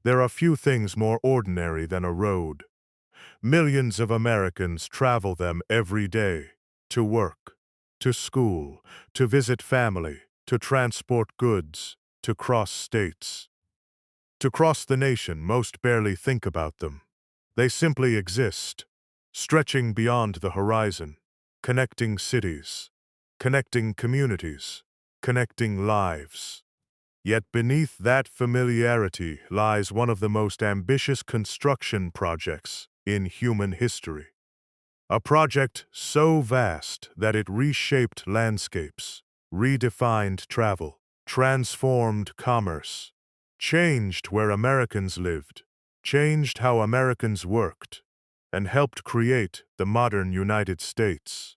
There are few things more ordinary than a road. Millions of Americans travel them every day to work, to school, to visit family, to transport goods, to cross states. To cross the nation, most barely think about them. They simply exist, stretching beyond the horizon, connecting cities, connecting communities, connecting lives. Yet beneath that familiarity lies one of the most ambitious construction projects in human history. A project so vast that it reshaped landscapes, redefined travel, transformed commerce, changed where Americans lived, changed how Americans worked, and helped create the modern United States.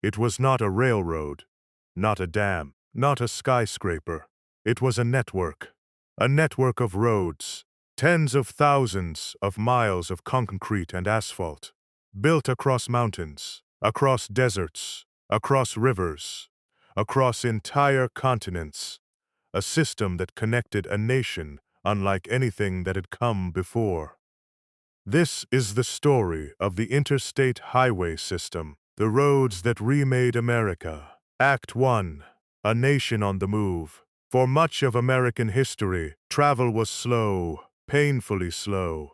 It was not a railroad, not a dam, not a skyscraper. It was a network of roads, tens of thousands of miles of concrete and asphalt, built across mountains, across deserts, across rivers, across entire continents, a system that connected a nation unlike anything that had come before. This is the story of the Interstate Highway System, the roads that remade America. Act 1. A Nation on the Move. For much of American history, travel was slow, painfully slow.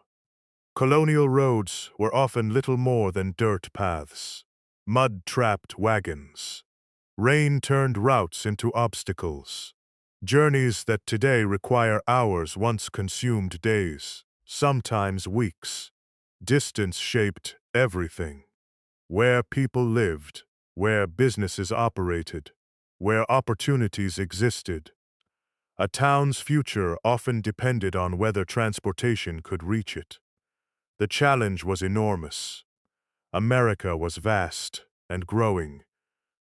Colonial roads were often little more than dirt paths, mud-trapped wagons. Rain turned routes into obstacles. Journeys that today require hours once consumed days, sometimes weeks. Distance shaped everything. Where people lived, where businesses operated, where opportunities existed. A town's future often depended on whether transportation could reach it. The challenge was enormous. America was vast and growing.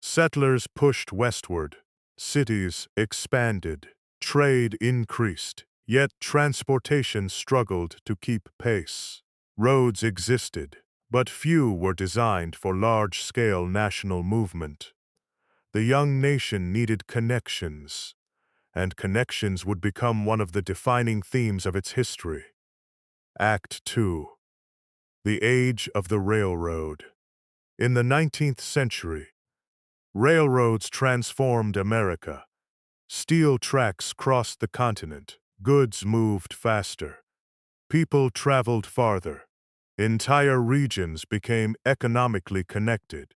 Settlers pushed westward. Cities expanded. Trade increased. Yet transportation struggled to keep pace. Roads existed, but few were designed for large-scale national movement. The young nation needed connections, and connections would become one of the defining themes of its history. Act 2. The Age of the Railroad. In the 19th century, railroads transformed America. Steel tracks crossed the continent, goods moved faster, people traveled farther, entire regions became economically connected.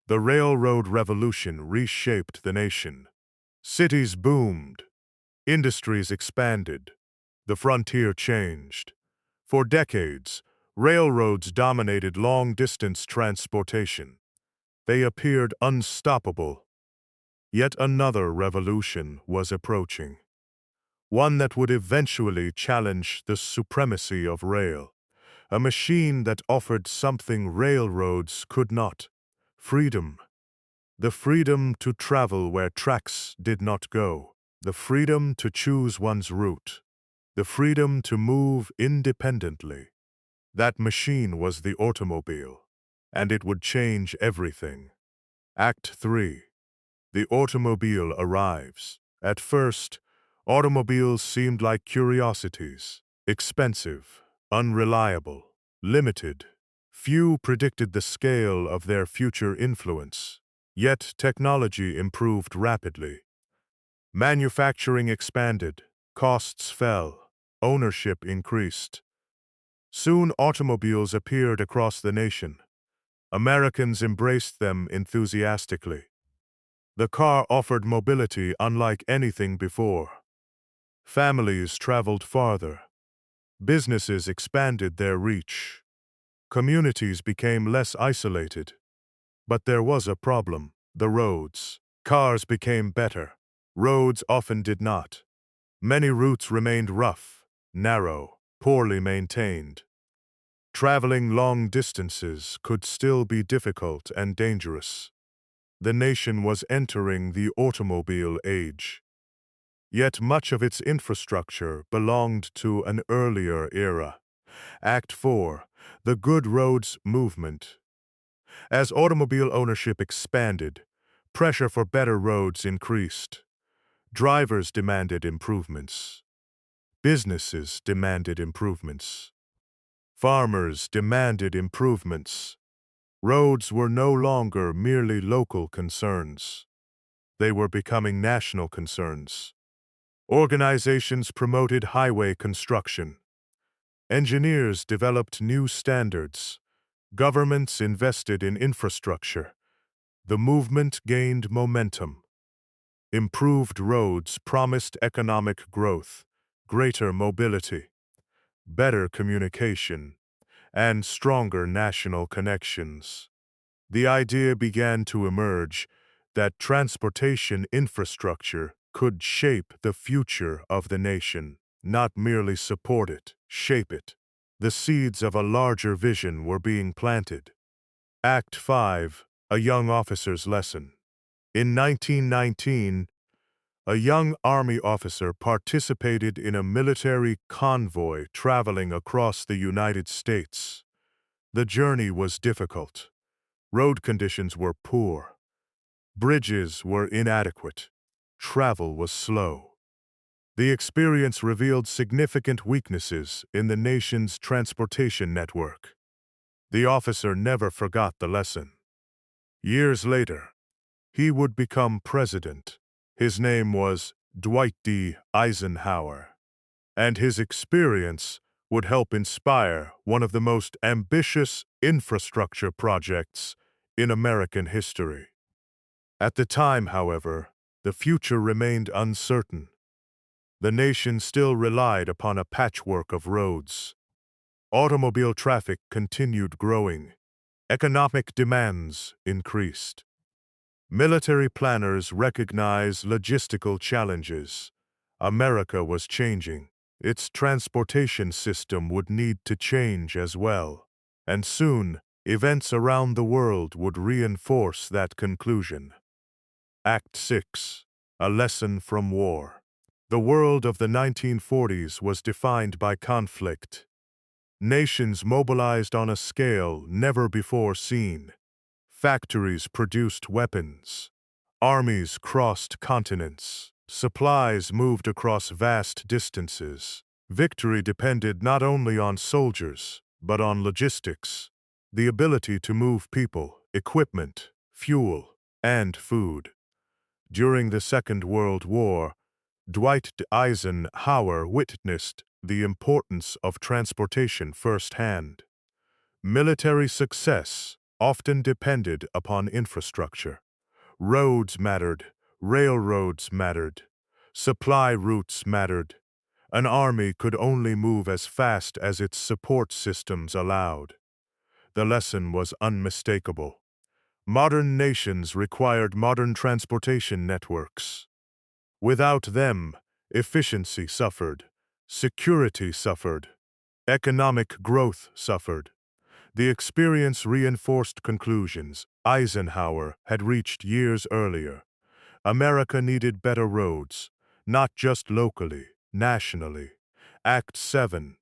The railroad revolution reshaped the nation. Cities boomed, industries expanded, the frontier changed. For decades, railroads dominated long-distance transportation. They appeared unstoppable. Yet another revolution was approaching. One that would eventually challenge the supremacy of rail. A machine that offered something railroads could not. Freedom. The freedom to travel where tracks did not go. The freedom to choose one's route. The freedom to move independently. That machine was the automobile, and it would change everything. Act 3. The automobile arrives. At first, automobiles seemed like curiosities, expensive, unreliable, limited. Few predicted the scale of their future influence. Yet technology improved rapidly. Manufacturing expanded, costs fell, ownership increased. Soon automobiles appeared across the nation. Americans embraced them enthusiastically. The car offered mobility unlike anything before. Families traveled farther. Businesses expanded their reach. Communities became less isolated. But there was a problem: the roads. Cars became better. Roads often did not. Many routes remained rough, narrow, poorly maintained. Traveling long distances could still be difficult and dangerous. The nation was entering the automobile age. Yet much of its infrastructure belonged to an earlier era. Act 4. The Good Roads Movement. As automobile ownership expanded, pressure for better roads increased. Drivers demanded improvements. Businesses demanded improvements. Farmers demanded improvements. Roads were no longer merely local concerns. They were becoming national concerns. Organizations promoted highway construction. Engineers developed new standards. Governments invested in infrastructure. The movement gained momentum. Improved roads promised economic growth, greater mobility, better communication, and stronger national connections. The idea began to emerge that transportation infrastructure could shape the future of the nation, not merely support it, shape it. The seeds of a larger vision were being planted. Act 5, A Young Officer's Lesson. In 1919, a young Army officer participated in a military convoy traveling across the United States. The journey was difficult. Road conditions were poor. Bridges were inadequate. Travel was slow. The experience revealed significant weaknesses in the nation's transportation network. The officer never forgot the lesson. Years later, he would become president. His name was Dwight D. Eisenhower, and his experience would help inspire one of the most ambitious infrastructure projects in American history. At the time, however, the future remained uncertain. The nation still relied upon a patchwork of roads. Automobile traffic continued growing. Economic demands increased. Military planners recognized logistical challenges. America was changing. Its transportation system would need to change as well. And soon, events around the world would reinforce that conclusion. Act 6, A Lesson from War. The world of the 1940s was defined by conflict. Nations mobilized on a scale never before seen. Factories produced weapons. Armies crossed continents. Supplies moved across vast distances. Victory depended not only on soldiers, but on logistics, the ability to move people, equipment, fuel, and food. During the Second World War, Dwight D. Eisenhower witnessed the importance of transportation firsthand. Military success often depended upon infrastructure. Roads mattered, railroads mattered, supply routes mattered. An army could only move as fast as its support systems allowed. The lesson was unmistakable. Modern nations required modern transportation networks. Without them, efficiency suffered, security suffered, economic growth suffered. The experience reinforced conclusions Eisenhower had reached years earlier. America needed better roads, not just locally, nationally. Act 7,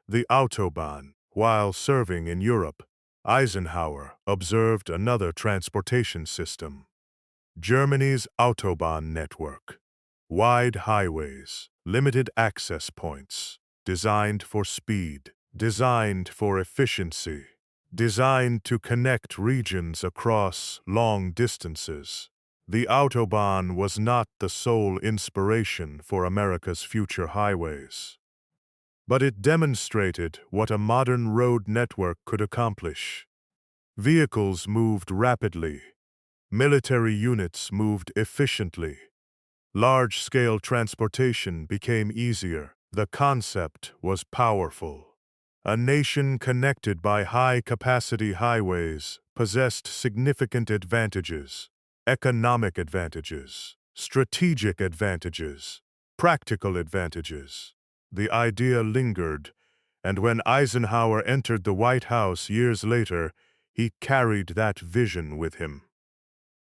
The Autobahn. While serving in Europe, Eisenhower observed another transportation system. Germany's Autobahn network. Wide highways, limited access points, designed for speed, designed for efficiency, designed to connect regions across long distances. The Autobahn was not the sole inspiration for America's future highways, but it demonstrated what a modern road network could accomplish. Vehicles moved rapidly. Military units moved efficiently. Large-scale transportation became easier. The concept was powerful. A nation connected by high-capacity highways possessed significant advantages: economic advantages, strategic advantages, practical advantages. The idea lingered, and when Eisenhower entered the White House years later, he carried that vision with him.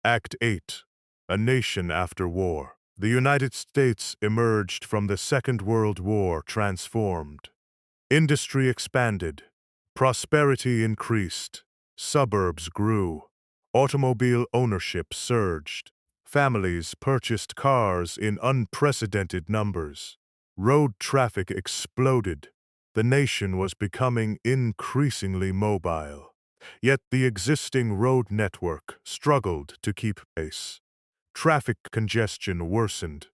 Act 8, A Nation After War. The United States emerged from the Second World War transformed. Industry expanded. Prosperity increased. Suburbs grew. Automobile ownership surged. Families purchased cars in unprecedented numbers. Road traffic exploded. The nation was becoming increasingly mobile. Yet the existing road network struggled to keep pace. Traffic congestion worsened.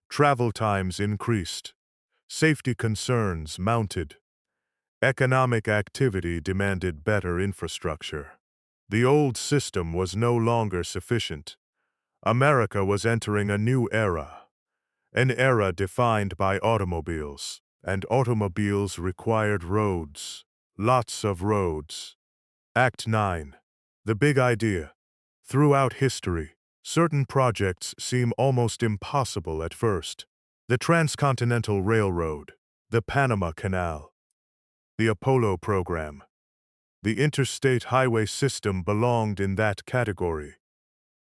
Travel times increased. Safety concerns mounted. Economic activity demanded better infrastructure. The old system was no longer sufficient. America was entering a new era, an era defined by automobiles, and automobiles required roads, lots of roads. Act 9. The big idea. Throughout history, certain projects seem almost impossible at first. The Transcontinental Railroad, the Panama Canal, the Apollo program. The interstate highway system belonged in that category.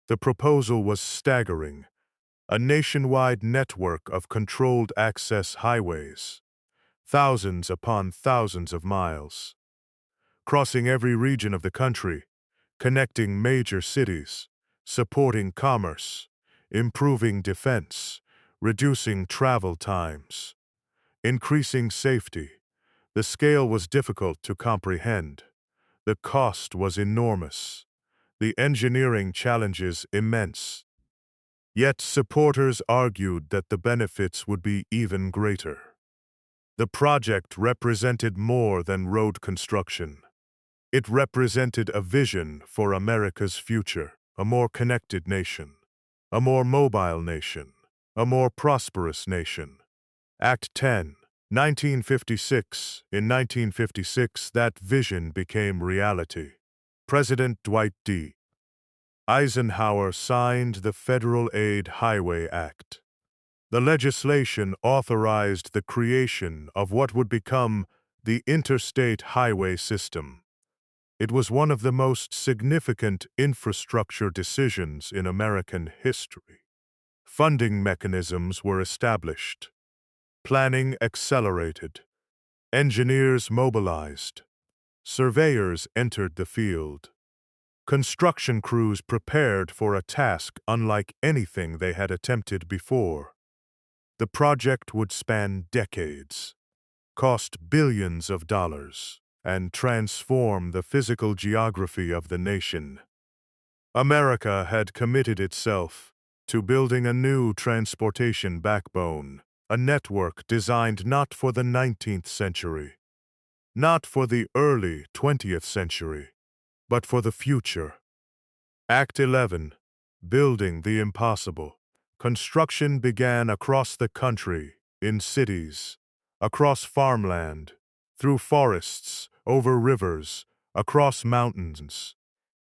The proposal was staggering, a nationwide network of controlled access highways, thousands upon thousands of miles, crossing every region of the country, connecting major cities, supporting commerce, improving defense, reducing travel times, increasing safety. The scale was difficult to comprehend. The cost was enormous. The engineering challenges immense. Yet supporters argued that the benefits would be even greater. The project represented more than road construction. It represented a vision for America's future, a more connected nation, a more mobile nation, a more prosperous nation. Act 10, 1956. In 1956, that vision became reality. President Dwight D. Eisenhower signed the Federal Aid Highway Act. The legislation authorized the creation of what would become the Interstate Highway System. It was one of the most significant infrastructure decisions in American history. Funding mechanisms were established. Planning accelerated. Engineers mobilized. Surveyors entered the field. Construction crews prepared for a task unlike anything they had attempted before. The project would span decades, cost billions of dollars, and transform the physical geography of the nation. America had committed itself to building a new transportation backbone, a network designed not for the 19th century, not for the early 20th century, but for the future. Act 11. Building the impossible. Construction began across the country, in cities, across farmland, through forests, over rivers, across mountains.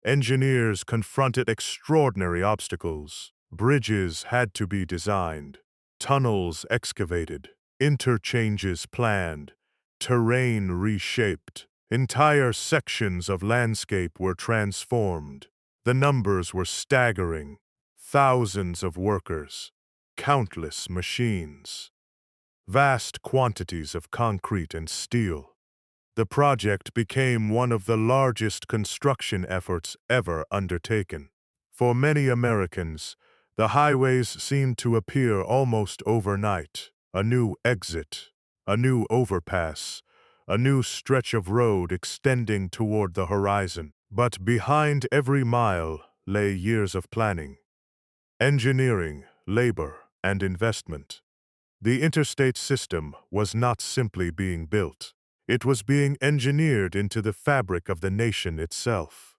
Engineers confronted extraordinary obstacles. Bridges had to be designed, tunnels excavated, interchanges planned, terrain reshaped. Entire sections of landscape were transformed. The numbers were staggering. Thousands of workers, countless machines, vast quantities of concrete and steel. The project became one of the largest construction efforts ever undertaken. For many Americans, the highways seemed to appear almost overnight. A new exit, a new overpass, a new stretch of road extending toward the horizon. But behind every mile lay years of planning, engineering, labor, and investment. The interstate system was not simply being built. It was being engineered into the fabric of the nation itself.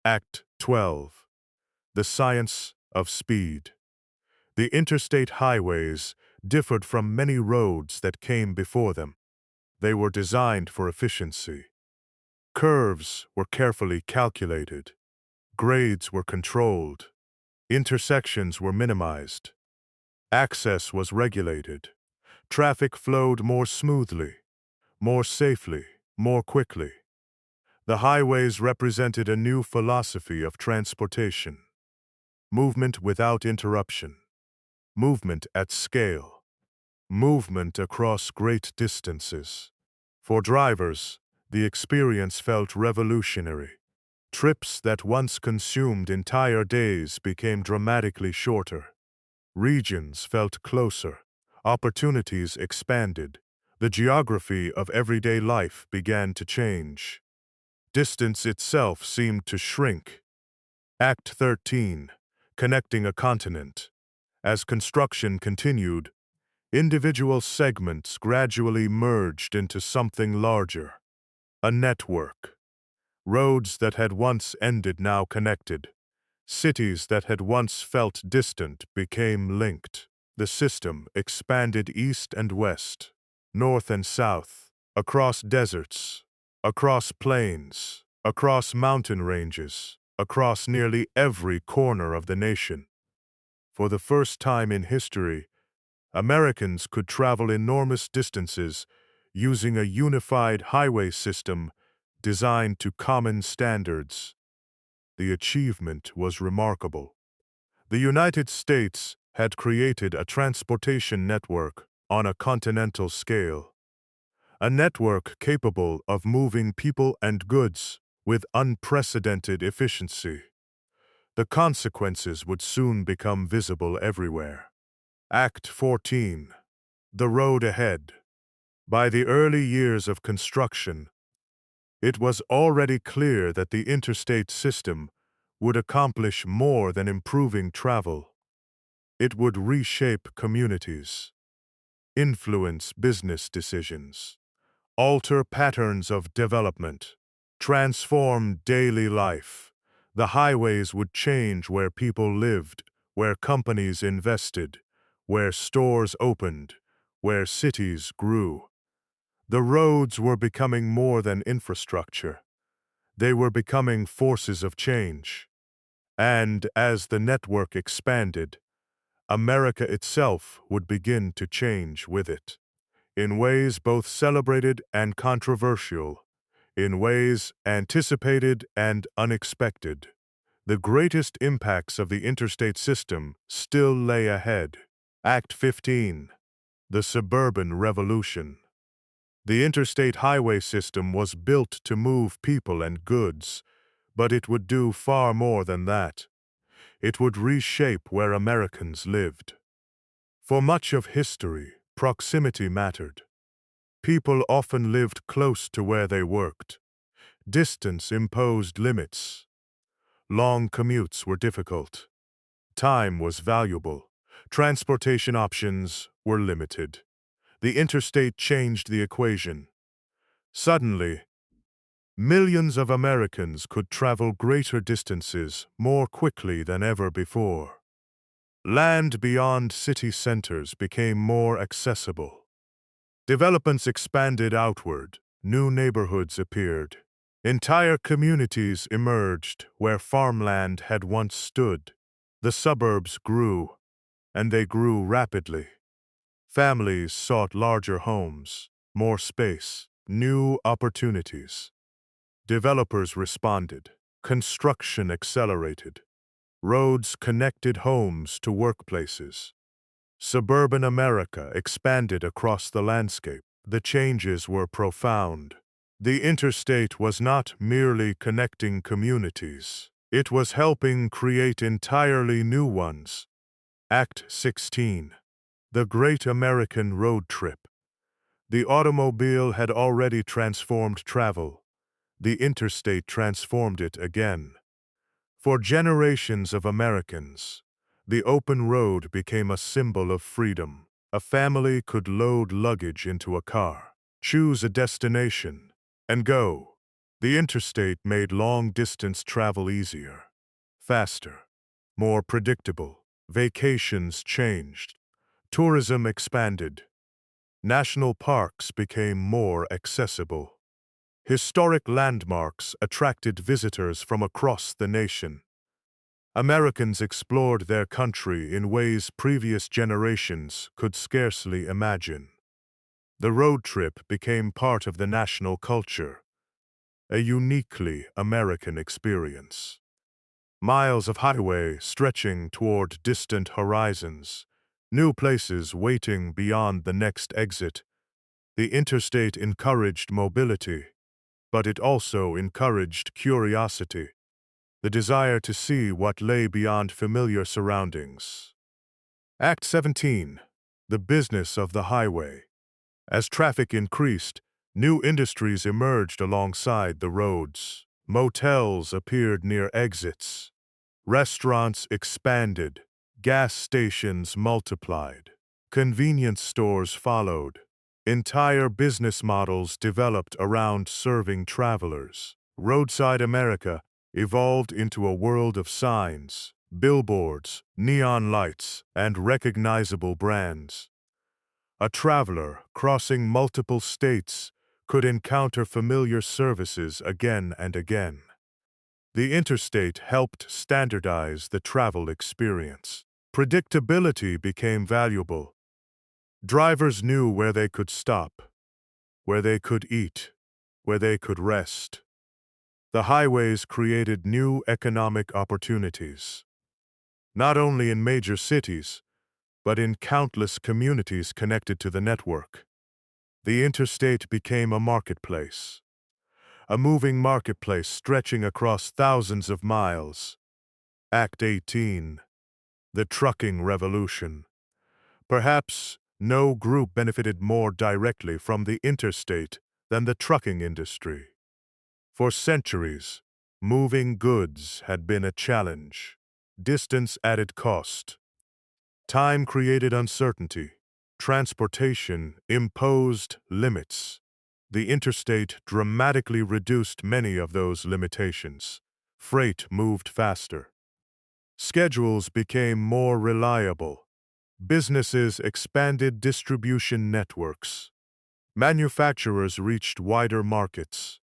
Act 12. The Science of Speed. The interstate highways differed from many roads that came before them. They were designed for efficiency. Curves were carefully calculated. Grades were controlled. Intersections were minimized. Access was regulated. Traffic flowed more smoothly, more safely, more quickly. The highways represented a new philosophy of transportation. Movement without interruption. Movement at scale. Movement across great distances. For drivers, the experience felt revolutionary. Trips that once consumed entire days became dramatically shorter. Regions felt closer. Opportunities expanded. The geography of everyday life began to change. Distance itself seemed to shrink. Act 13. Connecting a continent. As construction continued, individual segments gradually merged into something larger. A network. Roads that had once ended now connected. Cities that had once felt distant became linked. The system expanded east and west, north and south, across deserts, across plains, across mountain ranges, across nearly every corner of the nation. For the first time in history, Americans could travel enormous distances using a unified highway system designed to common standards. The achievement was remarkable. The United States had created a transportation network on a continental scale, a network capable of moving people and goods with unprecedented efficiency. The consequences would soon become visible everywhere. Act 14. The road ahead. By the early years of construction, it was already clear that the interstate system would accomplish more than improving travel. It would reshape communities, influence business decisions, alter patterns of development, transform daily life. The highways would change where people lived, where companies invested, where stores opened, where cities grew. The roads were becoming more than infrastructure. They were becoming forces of change. And as the network expanded, America itself would begin to change with it, in ways both celebrated and controversial, in ways anticipated and unexpected. The greatest impacts of the interstate system still lay ahead. Act 15. The Suburban Revolution. The interstate highway system was built to move people and goods, but it would do far more than that. It would reshape where Americans lived. For much of history, proximity mattered. People often lived close to where they worked. Distance imposed limits. Long commutes were difficult. Time was valuable. Transportation options were limited. The interstate changed the equation. Suddenly, millions of Americans could travel greater distances more quickly than ever before. Land beyond city centers became more accessible. Developments expanded outward. New neighborhoods appeared. Entire communities emerged where farmland had once stood. The suburbs grew, and they grew rapidly. Families sought larger homes, more space, new opportunities. Developers responded. Construction accelerated. Roads connected homes to workplaces. Suburban America expanded across the landscape. The changes were profound. The interstate was not merely connecting communities. It was helping create entirely new ones. Act 16. The Great American Road Trip. The automobile had already transformed travel. The interstate transformed it again. For generations of Americans, the open road became a symbol of freedom. A family could load luggage into a car, choose a destination, and go. The interstate made long-distance travel easier, faster, more predictable. Vacations changed. Tourism expanded. National parks became more accessible. Historic landmarks attracted visitors from across the nation. Americans explored their country in ways previous generations could scarcely imagine. The road trip became part of the national culture, a uniquely American experience. Miles of highway stretching toward distant horizons, new places waiting beyond the next exit. The interstate encouraged mobility, but it also encouraged curiosity, the desire to see what lay beyond familiar surroundings. Act 17. the business of the highway. As traffic increased, new industries emerged alongside the roads. Motels appeared near exits. Restaurants expanded. Gas stations multiplied. Convenience stores followed. Entire business models developed around serving travelers. Roadside America evolved into a world of signs, billboards, neon lights, and recognizable brands. A traveler crossing multiple states could encounter familiar services again and again. The interstate helped standardize the travel experience. Predictability became valuable. Drivers knew where they could stop, where they could eat, where they could rest. The highways created new economic opportunities, not only in major cities, but in countless communities connected to the network. The interstate became a marketplace, a moving marketplace stretching across thousands of miles. Act 18. The Trucking Revolution. Perhaps no group benefited more directly from the interstate than the trucking industry. For centuries, moving goods had been a challenge. Distance added cost. Time created uncertainty. Transportation imposed limits. The interstate dramatically reduced many of those limitations. Freight moved faster. Schedules became more reliable. Businesses expanded distribution networks. Manufacturers reached wider markets.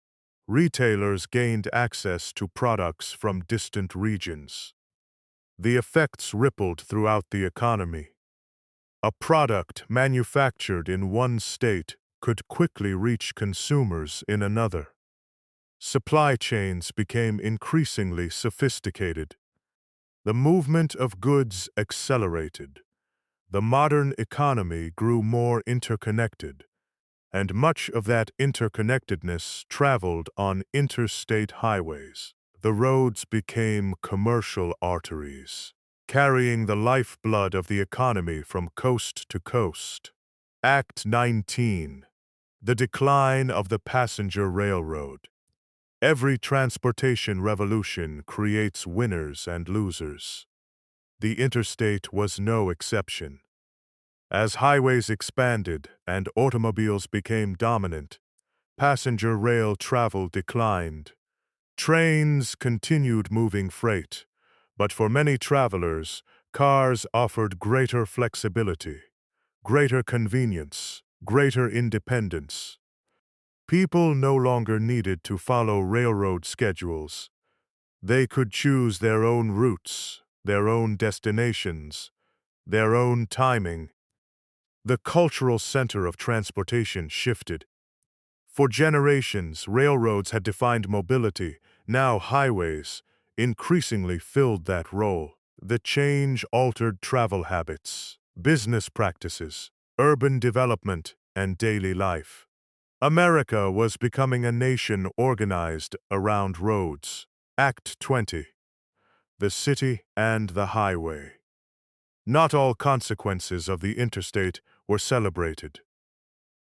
Retailers gained access to products from distant regions. The effects rippled throughout the economy. A product manufactured in one state could quickly reach consumers in another. Supply chains became increasingly sophisticated. The movement of goods accelerated. The modern economy grew more interconnected, and much of that interconnectedness traveled on interstate highways. The roads became commercial arteries, carrying the lifeblood of the economy from coast to coast. Act 19. The Decline of the Passenger Railroad. Every transportation revolution creates winners and losers. The interstate was no exception. As highways expanded and automobiles became dominant, passenger rail travel declined. Trains continued moving freight, but for many travelers, cars offered greater flexibility, greater convenience, greater independence. People no longer needed to follow railroad schedules. They could choose their own routes, their own destinations, their own timing. The cultural center of transportation shifted. For generations, railroads had defined mobility. Now highways increasingly filled that role. The change altered travel habits, business practices, urban development, and daily life. America was becoming a nation organized around roads. Act 20. The City and the Highway. Not all consequences of the interstate were celebrated.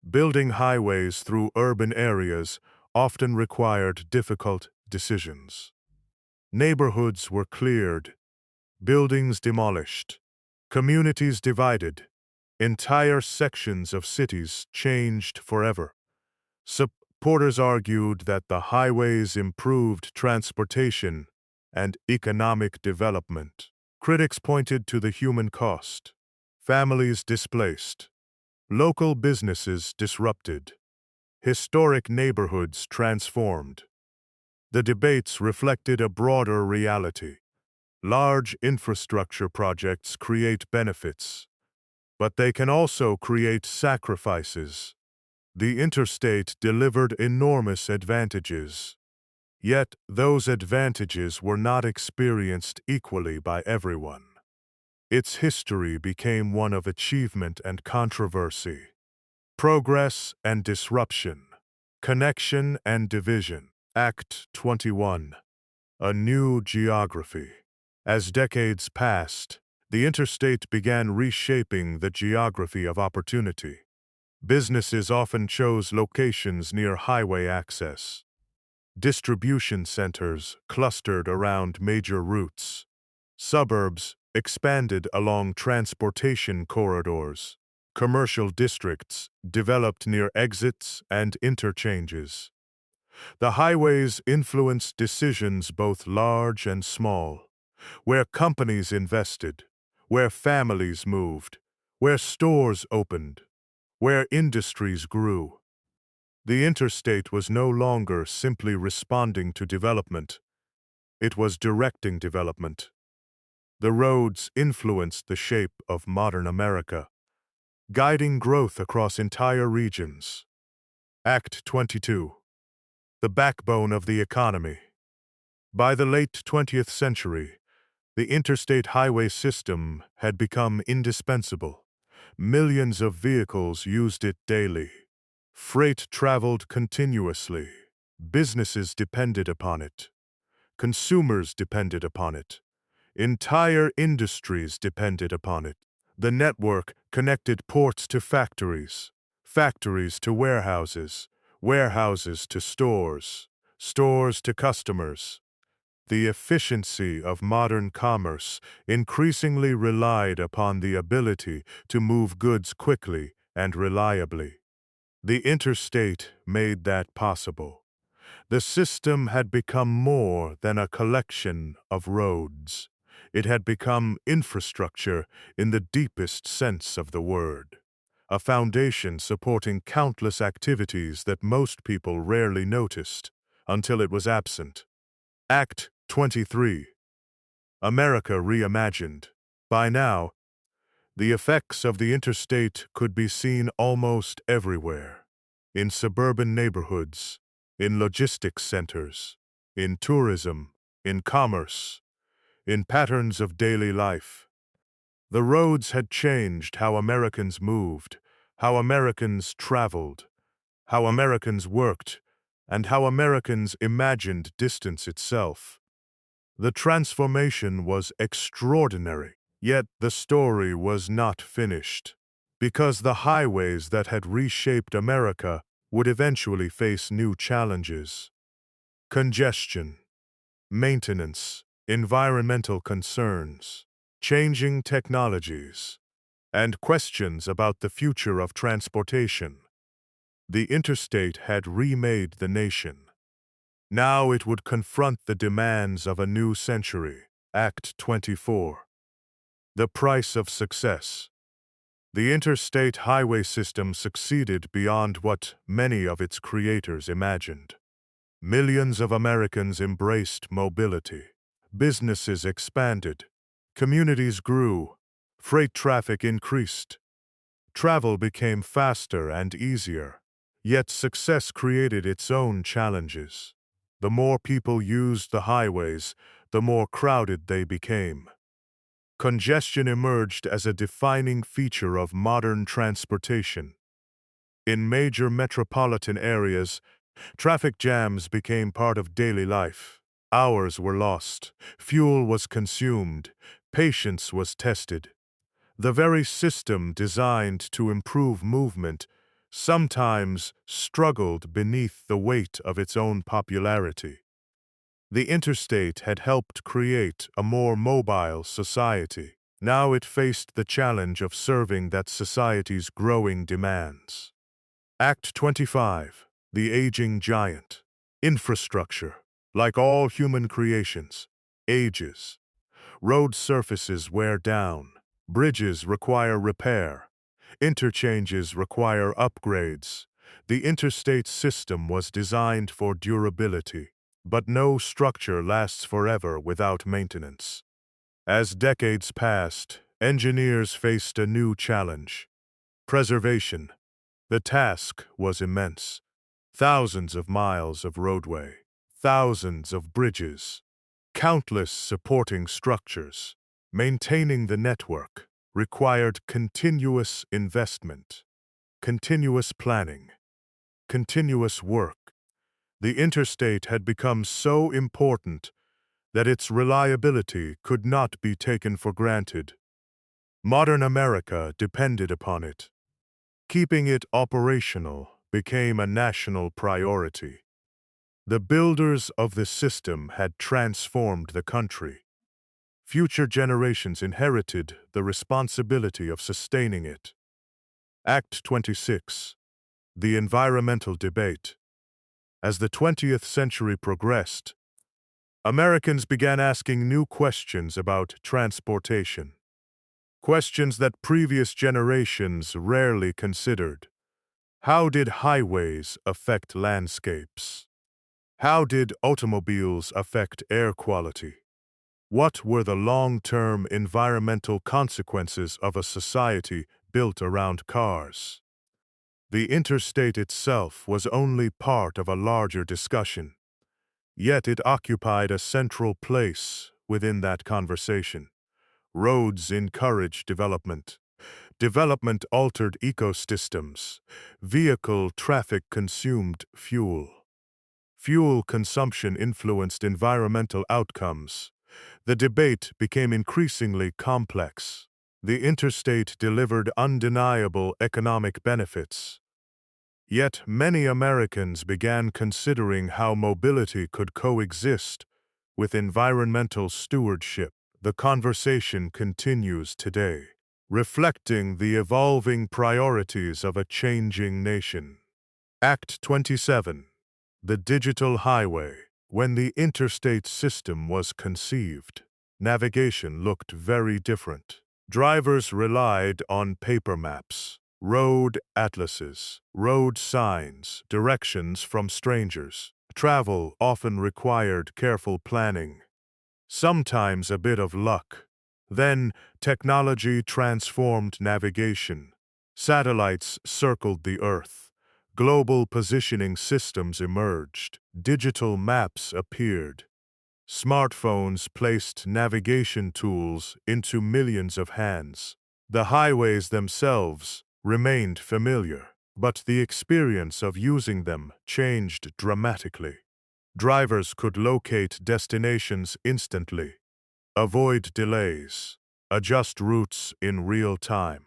Building highways through urban areas often required difficult decisions. Neighborhoods were cleared, buildings demolished, communities divided, entire sections of cities changed forever. Supporters argued that the highways improved transportation and economic development. Critics pointed to the human cost. Families displaced. Local businesses disrupted. Historic neighborhoods transformed. The debates reflected a broader reality. Large infrastructure projects create benefits, but they can also create sacrifices. The interstate delivered enormous advantages. Yet those advantages were not experienced equally by everyone. Its history became one of achievement and controversy, progress and disruption, connection and division. Act 21. A New Geography. As decades passed, The interstate began reshaping the geography of opportunity. Businesses often chose locations near highway access. Distribution centers clustered around major routes. Suburbs expanded along transportation corridors. Commercial districts developed near exits and interchanges. The highways influenced decisions both large and small, where companies invested, where families moved, where stores opened, where industries grew. The interstate was no longer simply responding to development, it was directing development. The roads influenced the shape of modern America, guiding growth across entire regions. Act 22. The backbone of the economy. By the late 20th century, the interstate highway system had become indispensable. Millions of vehicles used it daily. Freight traveled continuously. Businesses depended upon it. Consumers depended upon it. Entire industries depended upon it. The network connected ports to factories, factories to warehouses, warehouses to stores, stores to customers. The efficiency of modern commerce increasingly relied upon the ability to move goods quickly and reliably. The interstate made that possible. The system had become more than a collection of roads. It had become infrastructure in the deepest sense of the word, a foundation supporting countless activities that most people rarely noticed until it was absent. Act 23. America Reimagined. By now, the effects of the interstate could be seen almost everywhere. In suburban neighborhoods, in logistics centers, in tourism, in commerce, in patterns of daily life. The roads had changed how Americans moved, how Americans traveled, how Americans worked, and how Americans imagined distance itself. The transformation was extraordinary, yet the story was not finished, because the highways that had reshaped America would eventually face new challenges. Congestion, maintenance, environmental concerns, changing technologies, and questions about the future of transportation. The interstate had remade the nation. Now it would confront the demands of a new century. Act 24. The price of success. The interstate highway system succeeded beyond what many of its creators imagined. Millions of Americans embraced mobility. Businesses expanded. Communities grew. Freight traffic increased. Travel became faster and easier. Yet success created its own challenges. The more people used the highways, the more crowded they became. Congestion emerged as a defining feature of modern transportation. In major metropolitan areas, traffic jams became part of daily life. Hours were lost, fuel was consumed, patience was tested. The very system designed to improve movement sometimes struggled beneath the weight of its own popularity. The interstate had helped create a more mobile society. Now it faced the challenge of serving that society's growing demands. Act 25. The Aging Giant. Infrastructure, like all human creations, ages. Road surfaces wear down. Bridges require repair. Interchanges require upgrades. The interstate system was designed for durability, but no structure lasts forever without maintenance. As decades passed, engineers faced a new challenge: preservation. The task was immense. Thousands of miles of roadway, thousands of bridges, countless supporting structures. Maintaining the network required continuous investment, continuous planning, continuous work. The interstate had become so important that its reliability could not be taken for granted. Modern America depended upon it. Keeping it operational became a national priority. The builders of the system had transformed the country. Future generations inherited the responsibility of sustaining it. Act 26. The environmental debate. As the 20th century progressed, Americans began asking new questions about transportation. Questions that previous generations rarely considered. How did highways affect landscapes? How did automobiles affect air quality? What were the long-term environmental consequences of a society built around cars? The interstate itself was only part of a larger discussion, yet it occupied a central place within that conversation. Roads encouraged development. Development altered ecosystems. Vehicle traffic consumed fuel. Fuel consumption influenced environmental outcomes. The debate became increasingly complex. The interstate delivered undeniable economic benefits. Yet many Americans began considering how mobility could coexist with environmental stewardship. The conversation continues today, reflecting the evolving priorities of a changing nation. Act 27. The Digital Highway. When the interstate system was conceived, navigation looked very different. Drivers relied on paper maps, road atlases, road signs, directions from strangers. Travel often required careful planning, sometimes a bit of luck. Then, technology transformed navigation. Satellites circled the Earth. Global positioning systems emerged. Digital maps appeared. Smartphones placed navigation tools into millions of hands. The highways themselves remained familiar, but the experience of using them changed dramatically. Drivers could locate destinations instantly, avoid delays, adjust routes in real time.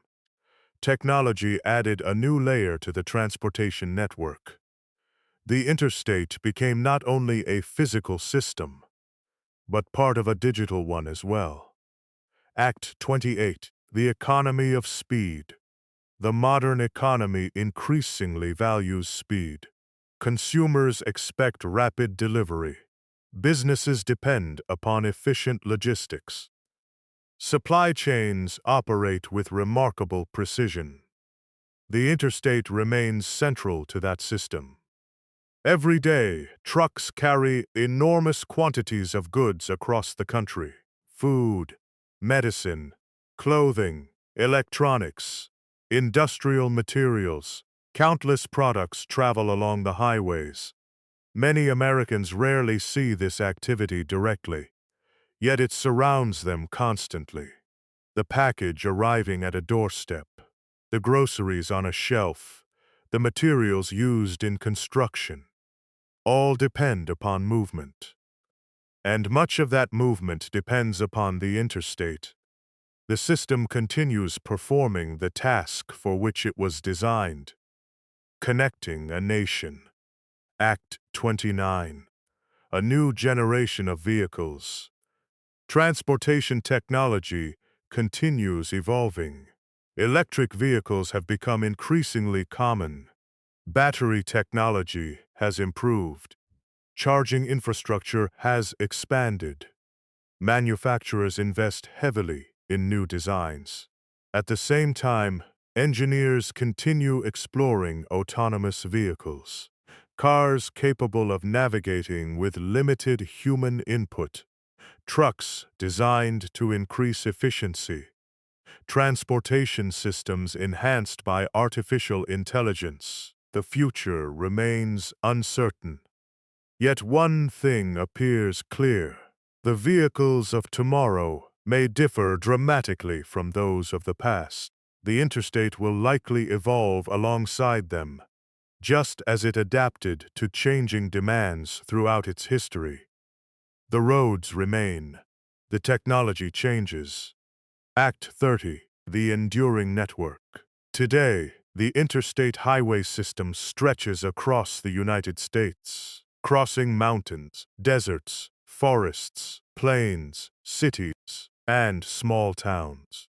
Technology added a new layer to the transportation network. The interstate became not only a physical system, but part of a digital one as well. Act 28. The economy of speed. The modern economy increasingly values speed. Consumers expect rapid delivery. Businesses depend upon efficient logistics. Supply chains operate with remarkable precision. The interstate remains central to that system. Every day, trucks carry enormous quantities of goods across the country. Food, medicine, clothing, electronics, industrial materials. Countless products travel along the highways. Many Americans rarely see this activity directly, yet it surrounds them constantly. The package arriving at a doorstep, the groceries on a shelf, the materials used in construction, all depend upon movement. And much of that movement depends upon the interstate. The system continues performing the task for which it was designed, connecting a nation. Act 29. A new generation of vehicles. Transportation technology continues evolving. Electric vehicles have become increasingly common. Battery technology has improved. Charging infrastructure has expanded. Manufacturers invest heavily in new designs. At the same time, engineers continue exploring autonomous vehicles. Cars capable of navigating with limited human input. Trucks designed to increase efficiency. Transportation systems enhanced by artificial intelligence. The future remains uncertain. Yet one thing appears clear. The vehicles of tomorrow may differ dramatically from those of the past. The interstate will likely evolve alongside them, just as it adapted to changing demands throughout its history. The roads remain. The technology changes. Act 30. the enduring network. Today, the interstate highway system stretches across the United States, crossing mountains, deserts, forests, plains, cities, and small towns.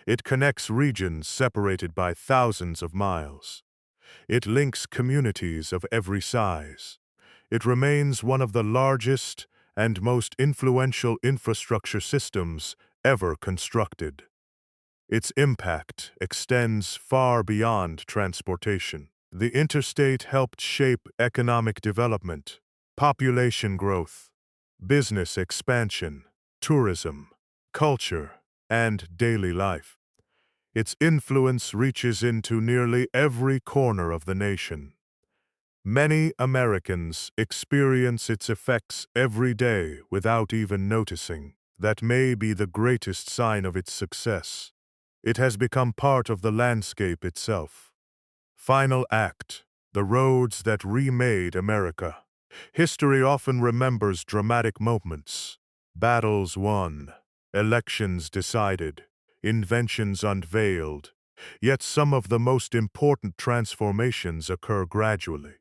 It connects regions separated by thousands of miles. It links communities of every size. It remains one of the largest and most influential infrastructure systems ever constructed. Its impact extends far beyond transportation. The interstate helped shape economic development, population growth, business expansion, tourism, culture, and daily life. Its influence reaches into nearly every corner of the nation. Many Americans experience its effects every day without even noticing. That may be the greatest sign of its success. It has become part of the landscape itself. Final act: the roads that remade America. History often remembers dramatic moments. Battles won, elections decided, inventions unveiled. Yet some of the most important transformations occur gradually.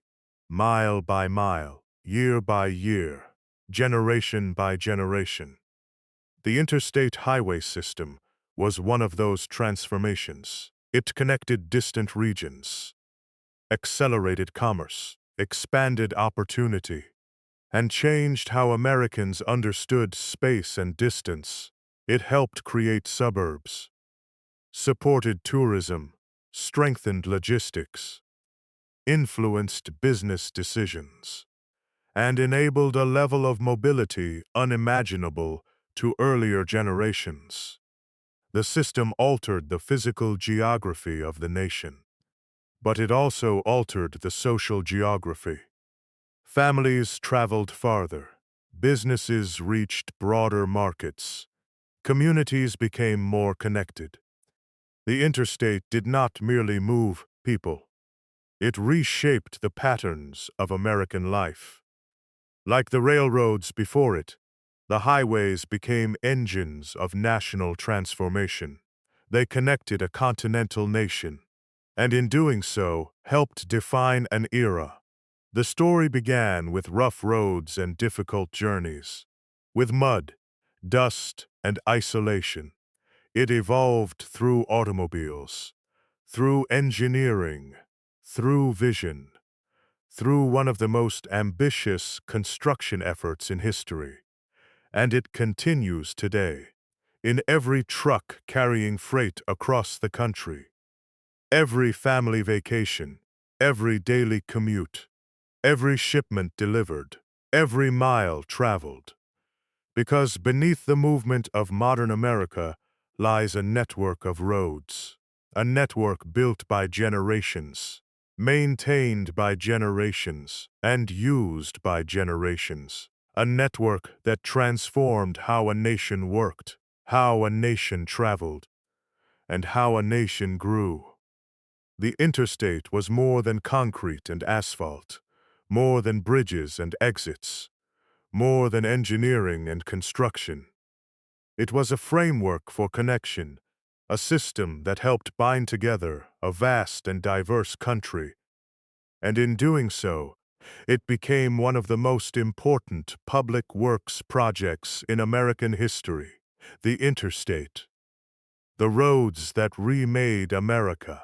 Mile by mile, year by year, generation by generation. The interstate highway system was one of those transformations. It connected distant regions, accelerated commerce, expanded opportunity, and changed how Americans understood space and distance. It helped create suburbs, supported tourism, strengthened logistics, influenced business decisions, and enabled a level of mobility unimaginable to earlier generations. The system altered the physical geography of the nation, but it also altered the social geography. Families traveled farther, businesses reached broader markets, communities became more connected. The interstate did not merely move people, it reshaped the patterns of American life. Like the railroads before it, the highways became engines of national transformation. They connected a continental nation, and in doing so, helped define an era. The story began with rough roads and difficult journeys. With mud, dust, and isolation. It evolved through automobiles, through engineering, through vision, through one of the most ambitious construction efforts in history. And it continues today, in every truck carrying freight across the country, every family vacation, every daily commute, every shipment delivered, every mile traveled. Because beneath the movement of modern America lies a network of roads, a network built by generations, maintained by generations, and used by generations. A network that transformed how a nation worked, how a nation traveled, and how a nation grew. The interstate was more than concrete and asphalt, more than bridges and exits, more than engineering and construction. It was a framework for connection, a system that helped bind together a vast and diverse country. And in doing so, it became one of the most important public works projects in American history, the interstate. The roads that remade America.